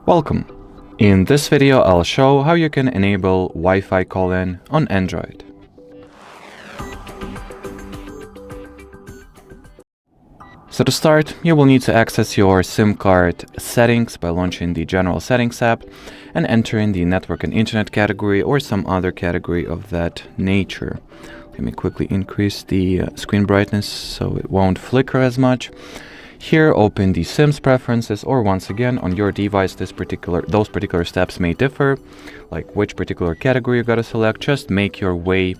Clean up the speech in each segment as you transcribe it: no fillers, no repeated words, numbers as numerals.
Welcome. In this video, I'll show how you can enable Wi-Fi call-in on Android. So to start, you will need to access your SIM card settings by launching the General Settings app and entering the Network and Internet category or some other category of that nature. Let me quickly increase the screen brightness so it won't flicker as much. Here, open the SIMs preferences, or once again, on your device, those particular steps may differ, like which particular category you gotta select. Just make your way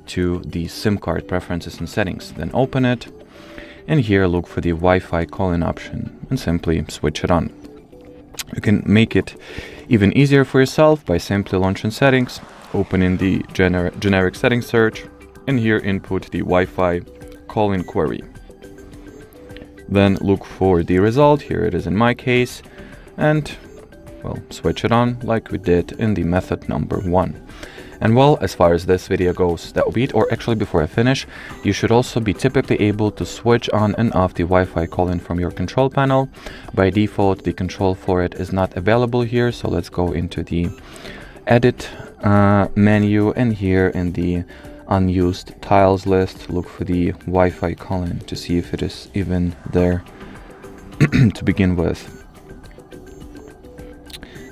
to the SIM card preferences and settings, then open it, and here look for the Wi-Fi call-in option and simply switch it on. You can make it even easier for yourself by simply launching settings, opening the generic settings search, and here input the Wi-Fi call-in query. Then look for the result, here it is in my case, and well, switch it on like we did in the method number 1. And well, as far as this video goes, that will be it. Or actually, before I finish, you should also be typically able to switch on and off the Wi-Fi call-in from your control panel. By default, the control for it is not available here, so let's go into the edit menu, and here in the unused tiles list, look for the Wi-Fi call-in to see if it is even there to begin with.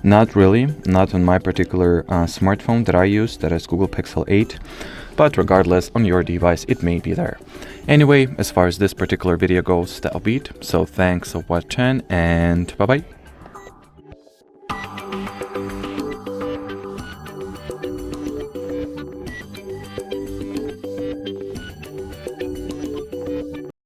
Not really, not on my particular smartphone that I use, that is Google Pixel 8, but regardless, on your device it may be there. Anyway, as far as this particular video goes, that'll be it. So thanks for watching, and bye bye.